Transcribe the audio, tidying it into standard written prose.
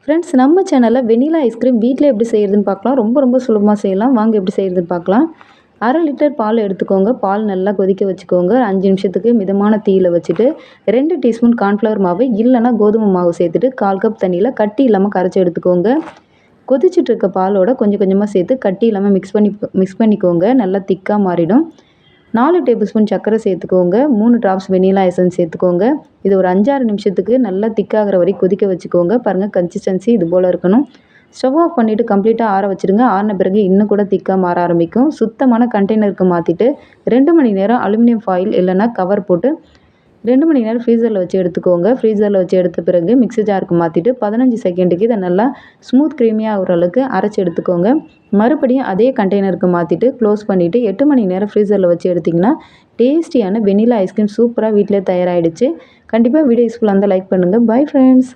Friends, நம்ம சேனலில் vanilla ice cream வீட்டில் எப்படி செய்கிறதுன்னு பார்க்கலாம். ரொம்ப சுலபமாக செய்யலாம். வாங்க எப்படி செய்கிறதுன்னு பார்க்கலாம். 1/2 லிட்டர் பால் எடுத்துக்கோங்க. பால் நல்லா கொதிக்க வச்சுக்கோங்க. 5 நிமிஷத்துக்கு மிதமான தீயில் வச்சுட்டு 2 டீஸ்பூன் கார்ன்ஃப்ளவர் மாவு இல்லைனா கோதுமை மாவு சேர்த்துட்டு 1/4 கப் தண்ணியில் கட்டி இல்லாமல் கரைச்சி எடுத்துக்கோங்க. கொதிச்சுட்டு இருக்க பாலோட கொஞ்சம் கொஞ்சமாக சேர்த்து கட்டி இல்லாமல் மிக்ஸ் பண்ணிக்கோங்க. நல்லா திக்காக மாறிடும். 4 டேபிள் ஸ்பூன் சர்க்கரை சேர்த்துக்கோங்க. 3 ட்ராப்ஸ் வெனிலா எசன்ஸ் சேர்த்துக்கோங்க. இது ஒரு 5-6 நிமிஷத்துக்கு நல்லா திக்காகிற வரை கொதிக்க வச்சுக்கோங்க. பாருங்கள், கன்சிஸ்டன்சி இது போல் இருக்கணும். ஸ்டவ் ஆஃப் பண்ணிவிட்டு கம்ப்ளீட்டாக ஆற வச்சுருங்க. ஆறின பிறகு இன்னும் கூட திக்காக மாற ஆரம்பிக்கும். சுத்தமான கண்டெய்னருக்கு மாற்றிட்டு 2 மணி நேரம் அலுமினியம் ஃபாயில் இல்லைனா கவர் போட்டு 2 மணி நேரம் ஃப்ரீசரில் வச்சு எடுத்துக்கோங்க. ஃப்ரீசரில் வச்சு எடுத்த பிறகு மிக்ஸி ஜாருக்கு மாற்றிட்டு 15 செகண்டுக்கு இதை நல்லா ஸ்மூத் க்ரீமியாக ஆகிற அளவுக்கு அரைச்சி எடுத்துக்கோங்க. மறுபடியும் அதே கண்டெய்னருக்கு மாற்றிட்டு க்ளோஸ் பண்ணிவிட்டு 8 மணி நேரம் ஃப்ரீசரில் வச்சு எடுத்திங்கன்னா டேஸ்டியான வெனிலா ஐஸ்கிரீம் சூப்பராக வீட்டிலே தயாராகிடுச்சு. கண்டிப்பாக வீடியோ யூஸ்ஃபுல்லாக இருந்தால் லைக் பண்ணுங்கள். Bye friends.